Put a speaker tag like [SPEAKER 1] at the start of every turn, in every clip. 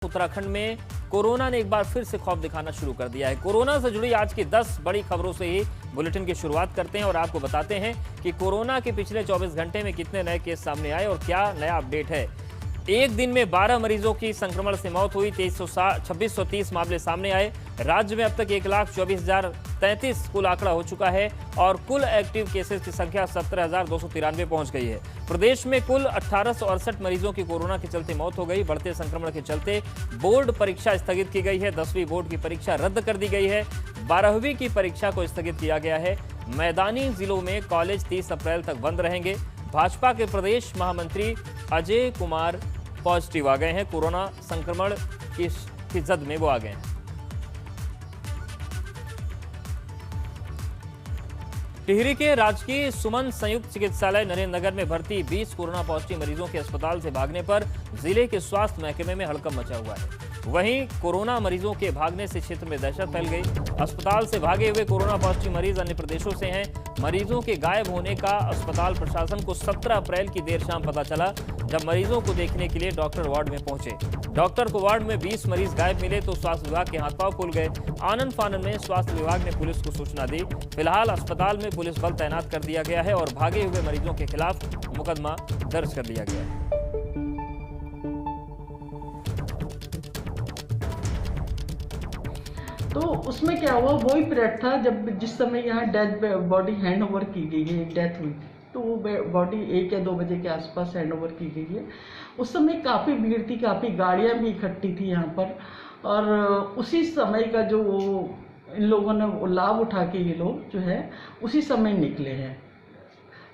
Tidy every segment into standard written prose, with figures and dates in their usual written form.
[SPEAKER 1] उत्तराखंड में कोरोना ने एक बार फिर से खौफ दिखाना शुरू कर दिया है। कोरोना से जुड़ी आज की 10 बड़ी खबरों से ही बुलेटिन की शुरुआत करते हैं और आपको बताते हैं कि कोरोना के पिछले 24 घंटे में कितने नए केस सामने आए और क्या नया अपडेट है। एक दिन में 12 मरीजों की संक्रमण से मौत हुई, 2630 मामले सामने आए। राज्य में अब तक 1,24,033 कुल आंकड़ा हो चुका है और कुल एक्टिव केसेस की संख्या 17,293 पहुंच गई है। प्रदेश में कुल 1868 मरीजों की कोरोना के चलते मौत हो गई। बढ़ते संक्रमण के चलते बोर्ड परीक्षा स्थगित की गई है। 10वीं बोर्ड की परीक्षा रद्द कर दी गई है। 12वीं की परीक्षा को स्थगित किया गया है। मैदानी जिलों में कॉलेज 30 अप्रैल तक बंद रहेंगे। भाजपा के प्रदेश महामंत्री अजय कुमार पॉजिटिव आ गए हैं। कोरोना संक्रमण की जद में वो आ गए हैं। टिहरी के राजकीय सुमन संयुक्त चिकित्सालय नरेंद्र नगर में भर्ती 20 कोरोना पॉजिटिव मरीजों के अस्पताल से भागने पर जिले के स्वास्थ्य महकमे में हड़कंप मचा हुआ है। वहीं कोरोना मरीजों के भागने से क्षेत्र में दहशत फैल गई। अस्पताल से भागे हुए कोरोना पॉजिटिव मरीज अन्य प्रदेशों से हैं। मरीजों के गायब होने का अस्पताल प्रशासन को 17 अप्रैल की देर शाम पता चला, जब मरीजों को देखने के लिए डॉक्टर वार्ड में पहुंचे। डॉक्टर को वार्ड में 20 मरीज गायब मिले तो स्वास्थ्य विभाग के हाथ पांव खुल गए। आनन फानन में स्वास्थ्य विभाग ने पुलिस को सूचना दी। फिलहाल अस्पताल में पुलिस बल तैनात कर दिया गया है और भागे हुए मरीजों के खिलाफ मुकदमा दर्ज कर लिया गया है।
[SPEAKER 2] तो उसमें क्या हुआ, वही पीरियड था जब जिस समय यहाँ डेथ बॉडी हैंड ओवर की गई है, डेथ हुई थी, तो वो बॉडी 1 या 2 बजे के आसपास हैंड ओवर की गई है। उस समय काफ़ी भीड़ थी, काफ़ी गाड़ियाँ भी इकट्ठी थी यहाँ पर, और उसी समय का जो इन लोगों ने वो लाभ उठा के ये लोग जो है उसी समय निकले हैं,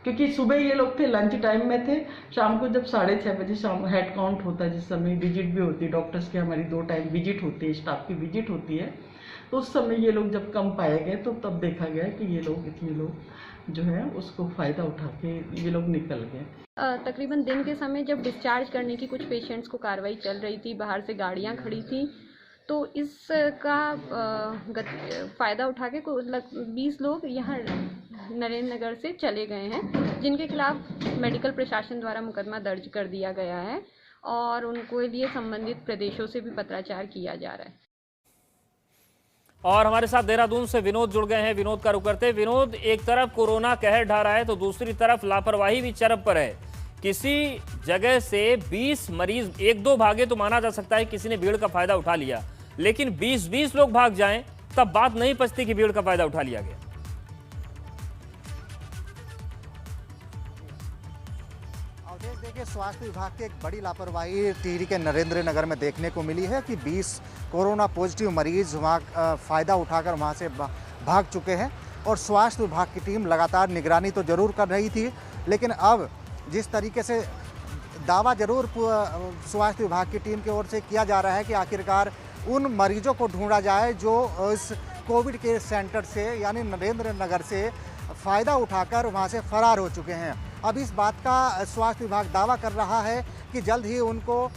[SPEAKER 2] क्योंकि सुबह ये लोग थे, लंच टाइम में थे। शाम को जब 6:30 बजे शाम हेड काउंट होता है, जिस समय विजिट भी होती है डॉक्टर्स की, हमारी 2 टाइम विजिट होती है, स्टाफ की विजिट होती है, तो उस समय ये लोग जब कम पाए गए तो तब देखा गया कि ये लोग इतने लोग जो है उसको फ़ायदा उठा के ये लोग निकल गए।
[SPEAKER 3] तकरीबन दिन के समय जब डिस्चार्ज करने की कुछ पेशेंट्स को कार्रवाई चल रही थी, बाहर से गाड़ियां खड़ी थी, तो इसका फ़ायदा उठा के 20 लोग यहाँ नरेंद्र नगर से चले गए हैं, जिनके खिलाफ मेडिकल प्रशासन द्वारा मुकदमा दर्ज कर दिया गया है और उनको लिए संबंधित प्रदेशों से भी पत्राचार किया जा रहा है।
[SPEAKER 1] और हमारे साथ देहरादून से विनोद जुड़ गए हैं। विनोद का रुख करते हैं। विनोद, एक तरफ कोरोना कहर ढा रहा है तो दूसरी तरफ लापरवाही भी चरम पर है। किसी जगह से 20 मरीज, 1-2 भागे तो माना जा सकता है किसी ने भीड़ का फायदा उठा लिया, लेकिन 20-20 लोग भाग जाएं तब बात नहीं पचती कि भीड़ का फायदा उठा लिया गया।
[SPEAKER 4] देखिए, स्वास्थ्य विभाग की एक बड़ी लापरवाही टिहरी के नरेंद्र नगर में देखने को मिली है कि 20 कोरोना पॉजिटिव मरीज वहाँ फ़ायदा उठाकर वहाँ से भाग चुके हैं और स्वास्थ्य विभाग की टीम लगातार निगरानी तो ज़रूर कर रही थी, लेकिन अब जिस तरीके से दावा ज़रूर स्वास्थ्य विभाग की टीम की ओर से किया जा रहा है कि आखिरकार उन मरीजों को ढूंढा जाए जो इस कोविड केयर सेंटर से यानी नरेंद्र नगर से फ़ायदा उठाकर वहाँ से फरार हो चुके हैं। अब इस बात का स्वास्थ्य विभाग दावा कर रहा है कि जल्द ही उनको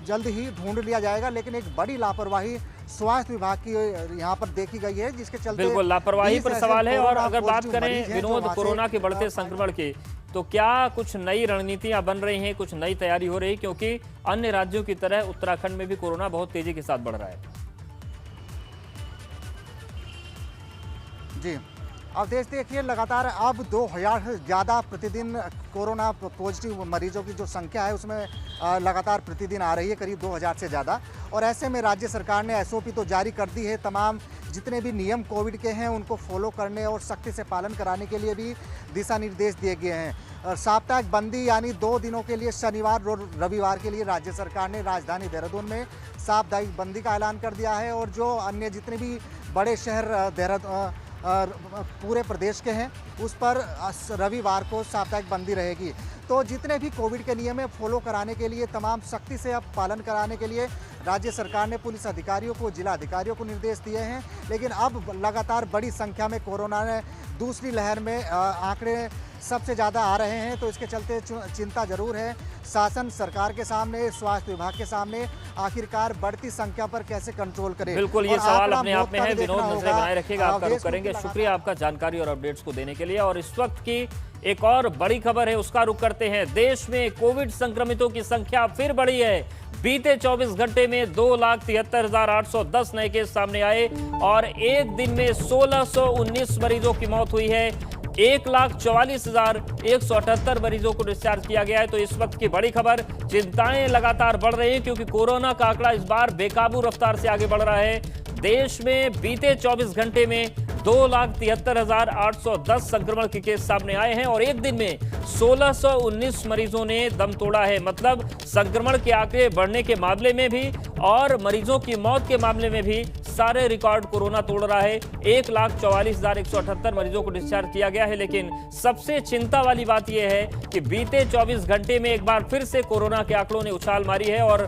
[SPEAKER 4] जल्द ही ढूंढ लिया जाएगा, लेकिन एक बड़ी लापरवाही स्वास्थ्य विभाग की यहाँ पर देखी गई है, जिसके चलते
[SPEAKER 1] बिल्कुल लापरवाही पर सवाल है। और अगर बात करें विनोद कोरोना के बढ़ते संक्रमण की, तो क्या कुछ नई रणनीतियां बन रही हैं, कुछ नई तैयारी हो रही, क्योंकि अन्य राज्यों की तरह उत्तराखंड में भी कोरोना बहुत तेजी के साथ बढ़ रहा है।
[SPEAKER 4] जी, अब देखिए लगातार अब 2000 से ज़्यादा प्रतिदिन कोरोना पॉजिटिव मरीजों की जो संख्या है उसमें लगातार प्रतिदिन आ रही है, करीब 2000 से ज़्यादा। और ऐसे में राज्य सरकार ने SOP तो जारी कर दी है, तमाम जितने भी नियम कोविड के हैं उनको फॉलो करने और सख्ती से पालन कराने के लिए भी दिशा निर्देश दिए गए हैं। और साप्ताहिक बंदी यानी 2 दिनों के लिए शनिवार और रविवार के लिए राज्य सरकार ने राजधानी देहरादून में साप्ताहिक बंदी का ऐलान कर दिया है और जो अन्य जितने भी बड़े शहर पूरे प्रदेश के हैं उस पर रविवार को साप्ताहिक बंदी रहेगी। तो जितने भी कोविड के नियम है फॉलो कराने के लिए, तमाम सख्ती से अब पालन कराने के लिए राज्य सरकार ने पुलिस अधिकारियों को, जिला अधिकारियों को निर्देश दिए हैं। लेकिन अब लगातार बड़ी संख्या में कोरोना ने दूसरी लहर में आंकड़े सबसे ज़्यादा आ रहे हैं, तो इसके चलते चिंता जरूर है शासन सरकार के सामने, स्वास्थ्य विभाग के सामने, आखिरकार बढ़ती संख्या पर कैसे कंट्रोल करें।
[SPEAKER 1] बिल्कुल, ये सवाल अपने आप में है। विनोद, नजरें बनाए रखिएगा। आपका रुख करेंगे। शुक्रिया आपका जानकारी और अपडेट्स को देने के लिए। और इस वक्त की एक और बड़ी खबर है, उसका रुख करते हैं। देश में कोविड संक्रमितों की संख्या फिर बढ़ी है। बीते 24 घंटे में 2,73,810 नए केस सामने आए और एक दिन में 1,619 मरीजों की मौत हुई है। 1,44,178 मरीजों को डिस्चार्ज किया गया है। तो इस वक्त की बड़ी खबर, चिंताएं लगातार बढ़ रही हैं क्योंकि कोरोना का आंकड़ा इस बार बेकाबू रफ्तार से आगे बढ़ रहा है। देश में बीते 24 घंटे में 2,73,810 संक्रमण के केस सामने आए हैं और एक दिन में 1,619 मरीजों ने दम तोड़ा है। मतलब संक्रमण के आंकड़े बढ़ने के मामले में भी और मरीजों की मौत के मामले में भी सारे रिकॉर्ड कोरोना तोड़ रहा है। 1,44,178 मरीजों को डिस्चार्ज किया गया है। लेकिन सबसे चिंता वाली बात यह है कि बीते 24 घंटे में एक बार फिर से कोरोना के आंकड़ों ने उछाल मारी है और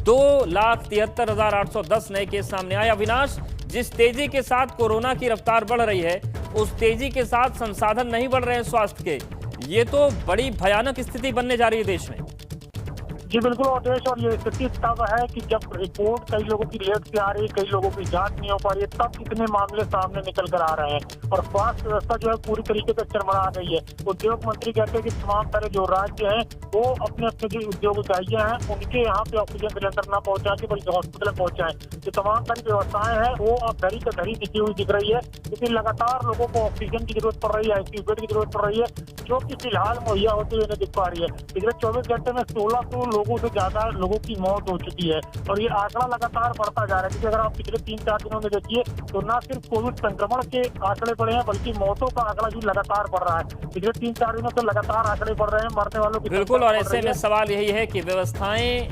[SPEAKER 1] 2,73,810 नए केस सामने आए। अविनाश, जिस तेजी के साथ कोरोना की रफ्तार बढ़ रही है उस तेजी के साथ संसाधन नहीं बढ़ रहे हैं स्वास्थ्य के। ये तो बड़ी भयानक स्थिति बनने जा रही है देश में।
[SPEAKER 5] जी बिल्कुल अवधेश, और ये स्थिति तब है कि जब रिपोर्ट कई लोगों की लेट से आ रही है, कई लोगों की जांच नहीं हो पा रही है, तब इतने मामले सामने निकल कर आ रहे हैं और स्वास्थ्य व्यवस्था जो है पूरी तरीके से चरमरा गई है। उद्योग मंत्री कहते हैं कि तमाम तरह जो राज्य हैं वो अपने अपने जो उद्योग इकाइयां हैं उनके यहाँ पे ऑक्सीजन सिलेंडर न पहुंचा के बल्कि हॉस्पिटल पहुंचाएं। जो तमाम सारी व्यवस्थाएं हैं वो अब घड़ी का घड़ी दिखी हुई दिख रही है, क्योंकि लगातार लोगों को ऑक्सीजन की जरूरत पड़ रही है, आईसीयू बेड की जरूरत पड़ रही है, जो कि फिलहाल मुहैया होती हुई दिख पा रही है। पिछले 24 घंटे में 1,600 लोगों से ज्यादा लोगों की मौत हो चुकी है और ये आंकड़ा लगातार बढ़ता जा रहा है। क्योंकि अगर आप पिछले 3-4 दिनों में देखिए तो न सिर्फ कोविड संक्रमण के आंकड़े बढ़े हैं बल्कि मौतों का आंकड़ा भी लगातार बढ़ रहा है। पिछले 3-4 दिनों से लगातार आंकड़े बढ़ रहे हैं मरने वालों की।
[SPEAKER 1] बिल्कुल, और ऐसे में सवाल यही है कि व्यवस्थाएं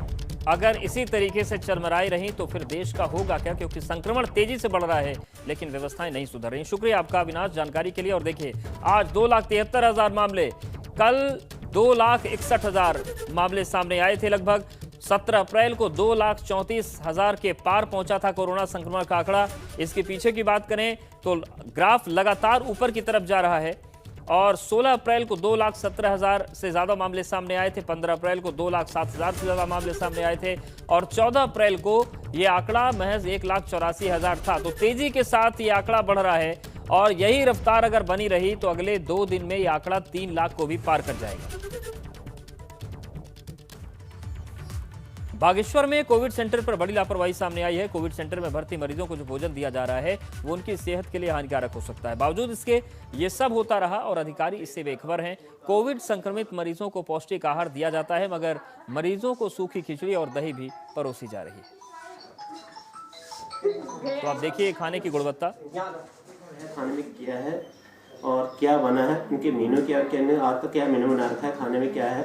[SPEAKER 1] अगर इसी तरीके से चरमराई रही तो फिर देश का होगा क्या, क्योंकि संक्रमण तेजी से बढ़ रहा है लेकिन व्यवस्थाएं नहीं सुधर रही। शुक्रिया आपका अविनाश जानकारी के लिए। और देखिए, आज 2,73,000 मामले, कल 2,61,000 मामले सामने आए थे। लगभग 17 अप्रैल को 2,34,000 के पार पहुंचा था कोरोना संक्रमण का आंकड़ा। इसके पीछे की बात करें तो ग्राफ लगातार ऊपर की तरफ जा रहा है और 16 अप्रैल को 2,17,000 से ज्यादा मामले सामने आए थे। 15 अप्रैल को 2,07,000 से ज्यादा मामले सामने आए थे और 14 अप्रैल को यह आंकड़ा महज 1,84,000 था। तो तेजी के साथ ये आंकड़ा बढ़ रहा है और यही रफ्तार अगर बनी रही तो अगले 2 दिन में यह आंकड़ा 3 लाख को भी पार कर जाएगा। बागेश्वर में कोविड सेंटर पर बड़ी लापरवाही सामने आई है। कोविड सेंटर में भर्ती मरीजों को जो भोजन दिया जा रहा है वो उनकी सेहत के लिए हानिकारक हो सकता है। बावजूद इसके ये सब होता रहा और अधिकारी इससे बेखबर हैं। कोविड संक्रमित मरीजों को पौष्टिक आहार दिया जाता है मगर मरीजों को सूखी खिचड़ी और दही भी परोसी जा रही है। तो आप देखिए खाने की गुणवत्ता,
[SPEAKER 6] खाने में क्या है और क्या बना है, उनके मेनू क्या, आज तक क्या मेनू बना रखा है, खाने में क्या है।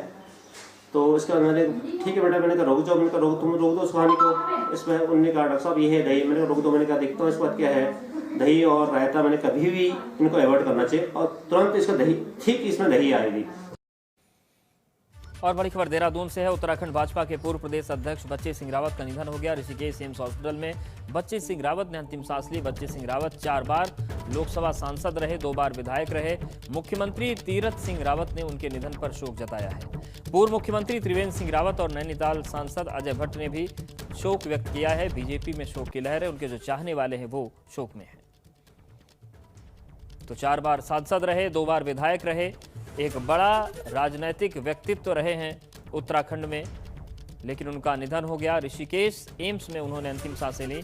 [SPEAKER 6] तो इसके बाद मैंने ठीक है बेटा, मैंने कहा रोक जाओ, मैंने कहा रोक, तुम रोक दो उस खाने को। इसमें उन्होंने कहा डॉक्टर साहब ये है दही, मैंने कहा रोक दो, मैंने कहा देखता हूँ इस बात क्या है। दही और रायता मैंने कभी भी इनको अवॉइड करना चाहिए और तुरंत इसका दही, ठीक इसमें दही आएगी।
[SPEAKER 1] और बड़ी खबर देहरादून से है। उत्तराखंड भाजपा के पूर्व प्रदेश अध्यक्ष बच्चे सिंह रावत का निधन हो गया। ऋषिकेश एम्स हॉस्पिटल में बच्चे सिंह रावत ने अंतिम सांस ली। बच्चे सिंह रावत 4 बार लोकसभा सांसद रहे, 2 बार विधायक रहे। मुख्यमंत्री तीरथ सिंह रावत ने उनके निधन पर शोक जताया है। पूर्व मुख्यमंत्री त्रिवेंद्र सिंह रावत और नैनीताल सांसद अजय भट्ट ने भी शोक व्यक्त किया है। बीजेपी में शोक की लहर है, उनके जो चाहने वाले हैं वो शोक में है। तो 4 बार सांसद रहे, 2 बार विधायक रहे, एक बड़ा राजनीतिक व्यक्तित्व रहे हैं उत्तराखंड में, लेकिन उनका निधन हो गया। ऋषिकेश एम्स में उन्होंने अंतिम सांसें ली।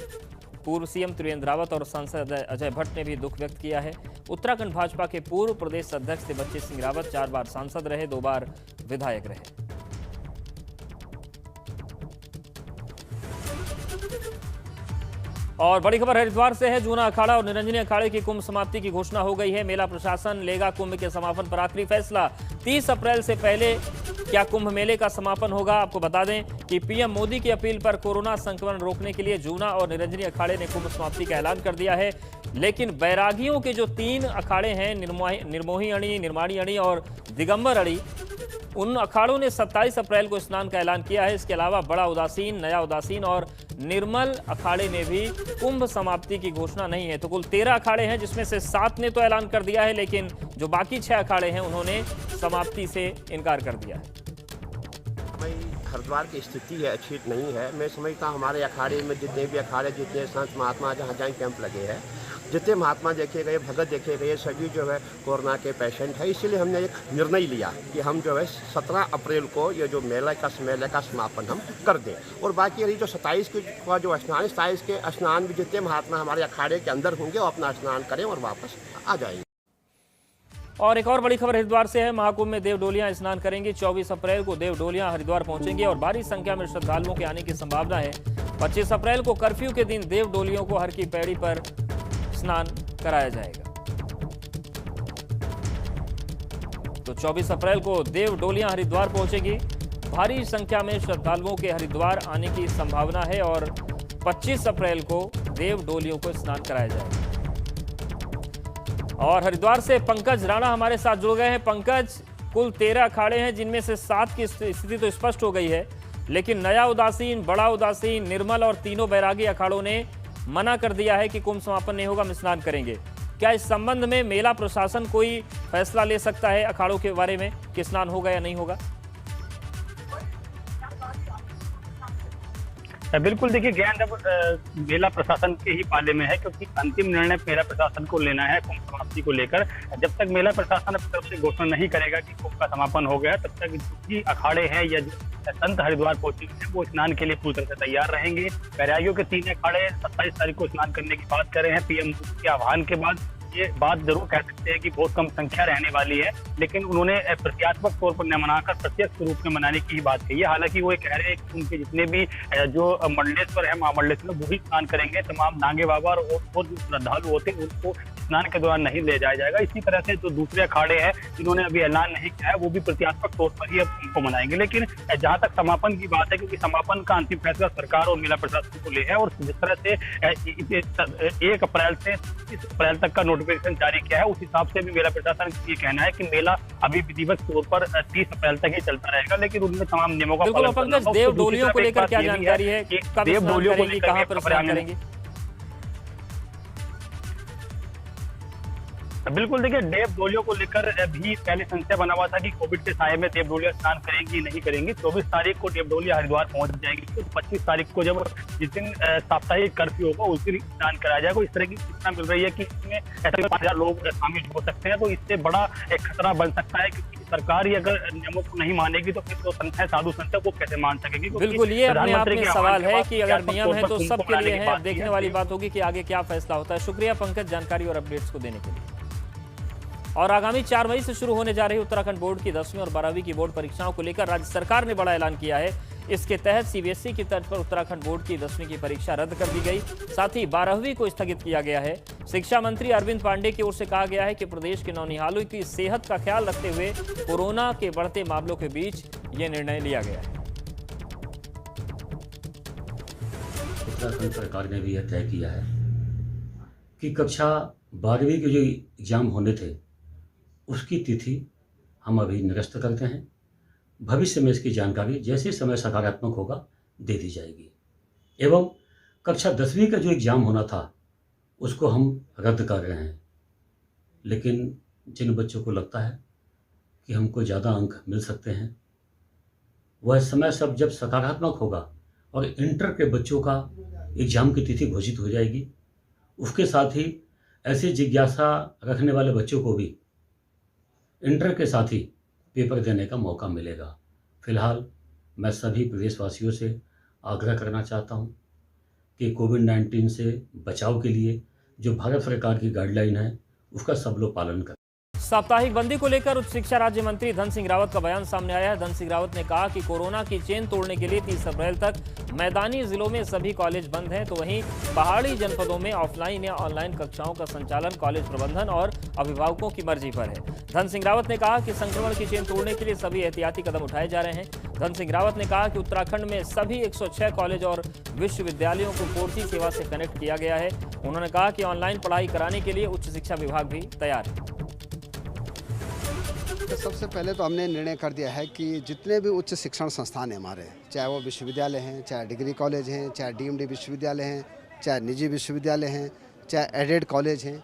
[SPEAKER 1] पूर्व सीएम त्रिवेंद्र रावत और सांसद अजय भट्ट ने भी दुख व्यक्त किया है। उत्तराखंड भाजपा के पूर्व प्रदेश अध्यक्ष थे बच्चे सिंह रावत, 4 बार सांसद रहे, 2 बार विधायक रहे। और बड़ी खबर हरिद्वार से है। जूना अखाड़ा और निरंजनी अखाड़े की कुंभ समाप्ति की घोषणा हो गई है। मेला प्रशासन लेगा कुंभ के समापन पर आखिरी फैसला। 30 अप्रैल से पहले क्या कुंभ मेले का समापन होगा। आपको बता दें कि पीएम मोदी की अपील पर कोरोना संक्रमण रोकने के लिए जूना और निरंजनी अखाड़े ने कुंभ समाप्ति का ऐलान कर दिया है। लेकिन बैरागियों के जो 3 अखाड़े हैं, निर्मोही अणी, निर्माणी अणी और दिगंबर अणी, उन अखाड़ों ने 27 अप्रैल को स्नान का ऐलान किया है। इसके अलावा बड़ा उदासीन, नया उदासीन और निर्मल अखाड़े ने भी कुंभ समाप्ति की घोषणा नहीं है। तो कुल 13 अखाड़े हैं जिसमें से 7 ने तो ऐलान कर दिया है, लेकिन जो बाकी 6 अखाड़े हैं उन्होंने समाप्ति से इनकार कर दिया है।
[SPEAKER 7] हरिद्वार की स्थिति है अच्छी नहीं है। मैं समझता हूँ हमारे अखाड़े में जितने भी अखाड़े, जितने संत महात्मा जहाँ जहाँ कैंप लगे हैं जितने महात्मा देखे गए, भगत देखे गए, सभी जो है कोरोना के पेशेंट है। इसीलिए हमने एक निर्णय लिया कि हम जो है 17 अप्रैल को ये जो मेले का समापन हम कर दें। और बाकी यही जो 27 का जो स्नान, 27 के स्नान भी जितने महात्मा हमारे अखाड़े के अंदर होंगे वो अपना स्नान करें और वापस आ जाएंगे।
[SPEAKER 1] और एक और बड़ी खबर हरिद्वार से है। महाकुंभ में देव डोलियां स्नान करेंगी। 24 अप्रैल को देव डोलियां हरिद्वार पहुंचेंगी और भारी संख्या में श्रद्धालुओं के आने की संभावना है। 25 अप्रैल को कर्फ्यू के दिन देव डोलियों को हर की पैड़ी पर स्नान कराया जाएगा। तो 24 अप्रैल को देव डोलियां हरिद्वार पहुंचेगी। भारी संख्या में श्रद्धालुओं के हरिद्वार आने की संभावना है और 25 अप्रैल को देव डोलियों को स्नान कराया जाएगा। और हरिद्वार से पंकज राणा हमारे साथ जुड़ गए हैं। पंकज, कुल 13 अखाड़े हैं जिनमें से 7 की स्थिति तो स्पष्ट हो गई है, लेकिन नया उदासीन, बड़ा उदासीन, निर्मल और तीनों बैरागी अखाड़ों ने मना कर दिया है कि कुंभ समापन नहीं होगा, हम स्नान करेंगे। क्या इस संबंध में मेला प्रशासन कोई फैसला ले सकता है अखाड़ों के बारे में कि स्नान होगा या नहीं होगा?
[SPEAKER 8] बिल्कुल, देखिए गेंद अब मेला प्रशासन के ही पाले में है, क्योंकि अंतिम निर्णय मेला प्रशासन को लेना है कुंभ समाप्ति को लेकर। जब तक मेला प्रशासन अपनी तरफ से घोषणा नहीं करेगा कि कुंभ का समापन हो गया, तब तक जो अखाड़े हैं या जो संत हरिद्वार पहुंचे हैं वो स्नान के लिए पूरी तरह से तैयार रहेंगे। बैरागियों के 3 अखाड़े 27 तारीख को स्नान करने की बात कर रहे हैं। पीएम के आह्वान के बाद ये बात जरूर कह सकते हैं कि बहुत कम संख्या रहने वाली है, लेकिन उन्होंने प्रत्यात्मक तौर पर न मनाकर प्रत्यक्ष रूप में मनाने की ही बात कही है। हालांकि वो कह रहे हैं कि उनके जितने भी जो मंडलेश्वर है, महामंडलेश्वर, वो ही स्नान करेंगे। तमाम नांगे बाबा और जो श्रद्धालु होते हैं उनको स्नान के दौरान नहीं ले जाया जाएगा। इसी तरह से जो दूसरे अखाड़े हैं जिन्होंने अभी ऐलान नहीं किया है, वो भी प्रत्यात्मक तौर पर ही अब उनको मनाएंगे। लेकिन जहां तक समापन की बात है, क्योंकि समापन का अंतिम फैसला सरकार और मेला प्रशासन को ले है, और जिस तरह से 1 अप्रैल से 30 अप्रैल तक का नोटिफिकेशन जारी किया है, उस हिसाब से भी मेला प्रशासन ये कहना है कि मेला अभी विधिवत तौर पर 30 अप्रैल तक ही चलता रहेगा, लेकिन उनमें तमाम नियमों का पालन करना होगा।
[SPEAKER 1] देव डोलियों को लेकर क्या जानकारी है? देव डोलियों को लेकर कहां पर स्नान करेंगे?
[SPEAKER 8] बिल्कुल, देखिए देव डोलियों को लेकर भी पहले संशय बना हुआ था कि कोविड के साये में देव डोलियां स्नान करेंगी नहीं करेंगी। 24 तारीख को देव डोलियां हरिद्वार पहुंच जाएगी, तो 25 तारीख को जब जिस दिन साप्ताहिक कर्फ्यू होगा उस दिन स्नान कराया जाएगा। इस तरह की सूचना मिल रही है कि इसमें ऐसे 5,000 लोग शामिल हो सकते हैं, तो इससे बड़ा एक खतरा बन सकता है, क्योंकि सरकार ही अगर नियमों को नहीं मानेगी तो फिर तो संख्या साधु संख्या को कैसे मान सकेगी?
[SPEAKER 1] बिल्कुल, ये अपने आप में सवाल है कि अगर नियम है तो सबके लिए है। अब देखने वाली बात होगी कि आगे क्या फैसला होता है। शुक्रिया पंकज, जानकारी और अपडेट्स को देने के लिए। और आगामी 4 मई से शुरू होने जा रही उत्तराखंड बोर्ड की 10वीं और 12वीं की बोर्ड परीक्षाओं को लेकर राज्य सरकार ने बड़ा ऐलान किया है। इसके तहत सीबीएसई की तर्ज पर उत्तराखंड बोर्ड की 10वीं की परीक्षा रद्द कर दी गई, साथ ही 12वीं को स्थगित किया गया है। शिक्षा मंत्री अरविंद पांडे की ओर से कहा गया है कि प्रदेश के नौनिहालों की सेहत का ख्याल रखते हुए कोरोना के बढ़ते मामलों के बीच ये निर्णय लिया गया है।
[SPEAKER 9] उत्तराखंड सरकार ने भी यह तय किया है कि कक्षा 12वीं के जो एग्जाम होने थे उसकी तिथि हम अभी निरस्त करते हैं। भविष्य में इसकी जानकारी जैसे समय सकारात्मक होगा दे दी जाएगी। एवं कक्षा 10वीं का जो एग्ज़ाम होना था उसको हम रद्द कर रहे हैं, लेकिन जिन बच्चों को लगता है कि हमको ज़्यादा अंक मिल सकते हैं, वह समय सब जब सकारात्मक होगा और इंटर के बच्चों का एग्ज़ाम की तिथि घोषित हो जाएगी, उसके साथ ही ऐसे जिज्ञासा रखने वाले बच्चों को भी इंटर के साथ ही पेपर देने का मौका मिलेगा। फिलहाल मैं सभी प्रदेशवासियों से आग्रह करना चाहता हूं कि कोविड-19 से बचाव के लिए जो भारत सरकार की गाइडलाइन है उसका सब लोग पालन करें।
[SPEAKER 1] साप्ताहिक बंदी को लेकर उच्च शिक्षा राज्य मंत्री धन सिंह रावत का बयान सामने आया है। धन सिंह रावत ने कहा कि कोरोना की चेन तोड़ने के लिए 30 अप्रैल तक मैदानी जिलों में सभी कॉलेज बंद हैं, तो वहीं पहाड़ी जनपदों में ऑफलाइन या ऑनलाइन कक्षाओं का संचालन कॉलेज प्रबंधन और अभिभावकों की मर्जी पर है। धन सिंह रावत ने कहा कि संक्रमण की चेन तोड़ने के लिए सभी एहतियाती कदम उठाए जा रहे हैं। धन सिंह रावत ने कहा कि उत्तराखंड में सभी 106 कॉलेज और विश्वविद्यालयों को 4G सेवा से कनेक्ट किया गया है। उन्होंने कहा कि ऑनलाइन पढ़ाई कराने के लिए उच्च शिक्षा विभाग भी तैयार है।
[SPEAKER 10] सबसे पहले तो हमने निर्णय कर दिया है कि जितने भी उच्च शिक्षण संस्थान हैं हमारे, चाहे वो विश्वविद्यालय हैं, चाहे डिग्री कॉलेज हैं, चाहे डीएमडी विश्वविद्यालय हैं, चाहे निजी विश्वविद्यालय हैं, चाहे एडेड कॉलेज हैं,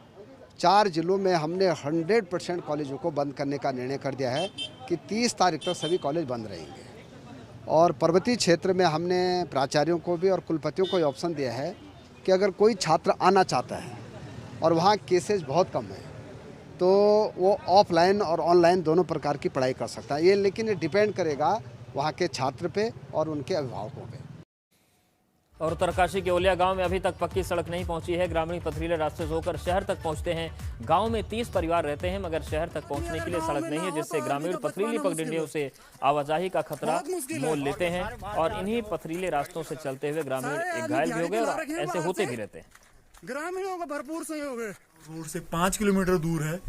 [SPEAKER 10] 4 जिलों में हमने 100% कॉलेजों को बंद करने का निर्णय कर दिया है कि 30 तारीख तक सभी कॉलेज बंद रहेंगे। और पर्वतीय क्षेत्र में हमने प्राचार्यों को भी और कुलपतियों को ये ऑप्शन दिया है कि अगर कोई छात्र आना चाहता है और वहाँ केसेज बहुत कम है, तो वो ऑफलाइन और ऑनलाइन दोनों प्रकार की पढ़ाई कर सकता है। ये लेकिन ये डिपेंड करेगा वहाँ के छात्र पे और उनके अभिभावकों पे।
[SPEAKER 1] और उत्तरकाशी के ओलिया गांव में अभी तक पक्की सड़क नहीं पहुंची है। ग्रामीण पथरीले रास्ते से होकर शहर तक पहुंचते हैं। गांव में 30 परिवार रहते हैं, मगर शहर तक पहुंचने के लिए सड़क नहीं है, जिससे ग्रामीण पथरीली पगडंडियों से आवाजाही का खतरा मोल लेते हैं। और इन्हीं पथरीले रास्तों से चलते हुए ग्रामीण एक घायल भी हो गए और ऐसे होते भी रहते हैं।
[SPEAKER 11] ग्रामीणों का भरपूर सहयोग है। रोड से 5 किलोमीटर दूर है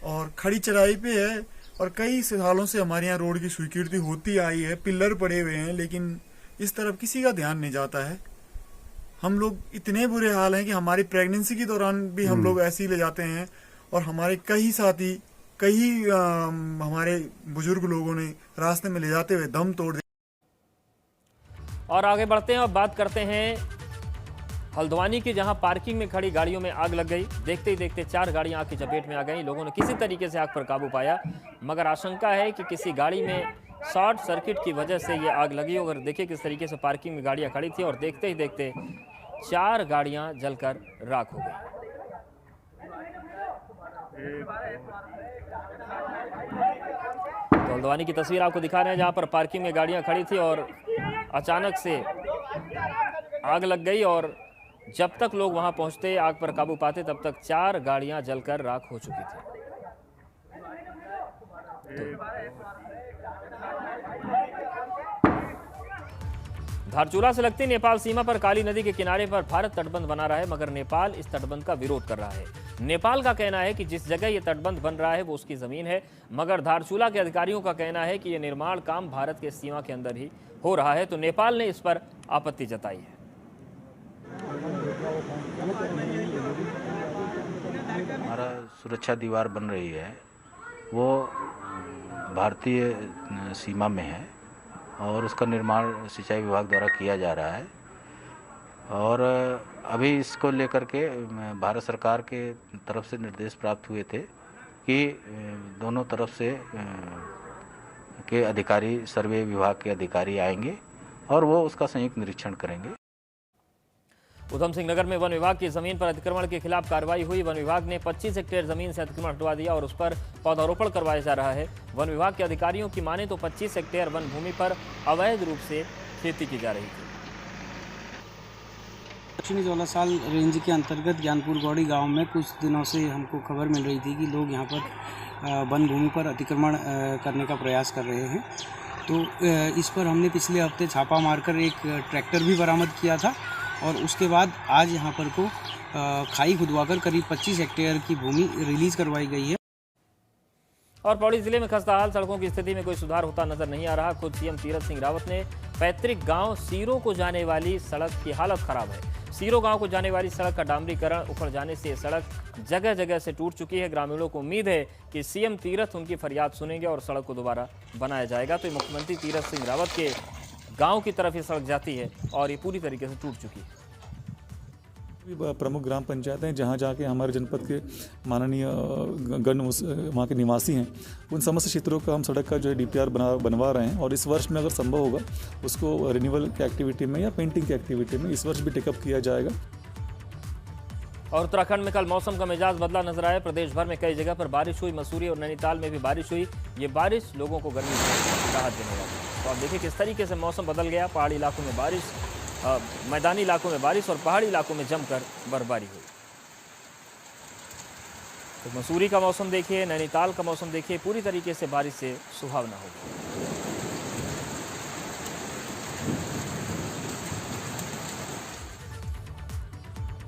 [SPEAKER 11] और खड़ी चढ़ाई पे है, और कई सालों से हमारे यहाँ रोड की स्वीकृति होती आई है, पिलर पड़े हुए हैं, लेकिन इस तरफ किसी का ध्यान नहीं जाता है। हम लोग इतने बुरे हाल हैं कि हमारी प्रेगनेंसी के दौरान भी हम लोग ऐसे ही ले जाते हैं, और हमारे कई साथी हमारे बुजुर्ग लोगों ने रास्ते में ले जाते हुए दम तोड़ दिया।
[SPEAKER 1] और आगे बढ़ते हैं और बात करते हैं हल्द्वानी की, जहां पार्किंग में खड़ी गाड़ियों में आग लग गई। देखते ही देखते 4 गाड़ियां आग की चपेट में आ गई। लोगों ने किसी तरीके से आग पर काबू पाया, मगर आशंका है कि किसी गाड़ी में शॉर्ट सर्किट की वजह से ये आग लगी। अगर देखिए किस तरीके से पार्किंग में गाड़ियां खड़ी थी और देखते ही देखते 4 गाड़ियां जलकर राख हो गई। तो हल्द्वानी की तस्वीर आपको दिखा रहे हैं, जहां पर पार्किंग में गाड़ियां खड़ी थी और अचानक से आग लग गई, और जब तक लोग वहां पहुंचते, आग पर काबू पाते, तब तक 4 गाड़ियां जलकर राख हो चुकी थी। धारचूला से लगती नेपाल सीमा पर काली नदी के किनारे पर भारत तटबंध बना रहा है, मगर नेपाल इस तटबंध का विरोध कर रहा है। नेपाल का कहना है कि जिस जगह यह तटबंध बन रहा है वो उसकी जमीन है, मगर धारचूला के अधिकारियों का कहना है कि यह निर्माण काम भारत के सीमा के अंदर ही हो रहा है। तो नेपाल ने इस पर आपत्ति जताई है।
[SPEAKER 12] हमारा सुरक्षा दीवार बन रही है, वो भारतीय सीमा में है और उसका निर्माण सिंचाई विभाग द्वारा किया जा रहा है। और अभी इसको लेकर के भारत सरकार के तरफ से निर्देश प्राप्त हुए थे कि दोनों तरफ से के अधिकारी, सर्वे विभाग के अधिकारी आएंगे और वो उसका संयुक्त निरीक्षण करेंगे।
[SPEAKER 1] उधम सिंह नगर में वन विभाग की जमीन पर अतिक्रमण के खिलाफ कार्रवाई हुई। वन विभाग ने 25 हेक्टेयर जमीन से अतिक्रमण हटवा दिया और उस पर पौधारोपण करवाया जा रहा है। वन विभाग के अधिकारियों की माने तो 25 हेक्टेयर वन भूमि पर अवैध रूप से खेती की जा रही थी।
[SPEAKER 13] दक्षिणी जोलासाल रेंज के अंतर्गत ज्ञानपुर गौड़ी गांव में कुछ दिनों से हमको खबर मिल रही थी कि लोग यहां पर वन भूमि पर अतिक्रमण करने का प्रयास कर रहे हैं। तो इस पर हमने पिछले हफ्ते छापा मारकर एक ट्रैक्टर भी बरामद किया था, और उसके बाद आज यहाँ पर को खाई खुदवाकर करीब 25 हेक्टेयर की भूमि रिलीज करवाई गई है।
[SPEAKER 1] और पौड़ी जिले में खस्ताहाल सड़कों की स्थिति में कोई सुधार होता नजर नहीं आ रहा। खुद सीएम तीरथ सिंह रावत ने पैतृक गांव सीरो को जाने वाली सड़क की हालत खराब है। सीरो गांव को जाने वाली सड़क का डामरीकरण उखड़ जाने से ये सड़क जगह जगह से टूट चुकी है। ग्रामीणों को उम्मीद है कि सीएम तीरथ उनकी फरियाद सुनेंगे और सड़क को दोबारा बनाया जाएगा। तो मुख्यमंत्री तीरथ सिंह रावत के गांव की तरफ ये सड़क जाती है और ये पूरी तरीके से टूट चुकी है।
[SPEAKER 14] प्रमुख ग्राम पंचायतें जहाँ जाके हमारे जनपद के माननीय गण वहाँ के निवासी हैं, उन समस्त क्षेत्रों का हम सड़क का जो है डीपीआर बनवा रहे हैं, और इस वर्ष में अगर संभव होगा उसको रिन्यूअल की एक्टिविटी में या पेंटिंग की एक्टिविटी में इस वर्ष भी टेकअप किया जाएगा।
[SPEAKER 1] और उत्तराखंड में कल मौसम का मिजाज बदला नजर आया। प्रदेश भर में कई जगह पर बारिश हुई। मसूरी और नैनीताल में भी बारिश हुई। ये बारिश लोगों को गर्मी से राहत देने वाली। तो आप देखिए किस तरीके से मौसम बदल गया। पहाड़ी इलाकों में बारिश, मैदानी इलाकों में बारिश और पहाड़ी इलाकों में जमकर बर्फबारी हुई। तो मसूरी का मौसम देखिए, नैनीताल का मौसम देखिए, पूरी तरीके से बारिश से सुहावना हो गया।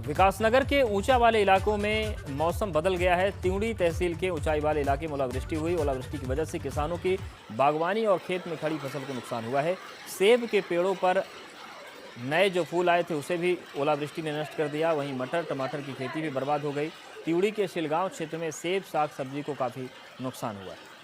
[SPEAKER 1] विकासनगर के ऊंचा वाले इलाकों में मौसम बदल गया है। तिउड़ी तहसील के ऊंचाई वाले इलाके में ओलावृष्टि हुई। ओलावृष्टि की वजह से किसानों की बागवानी और खेत में खड़ी फसल को नुकसान हुआ है। सेब के पेड़ों पर नए जो फूल आए थे उसे भी ओलावृष्टि ने नष्ट कर दिया। वहीं मटर, टमाटर की खेती भी बर्बाद हो गई। तिउड़ी के शिलगांव क्षेत्र में सेब, साग सब्जी को काफ़ी नुकसान हुआ है।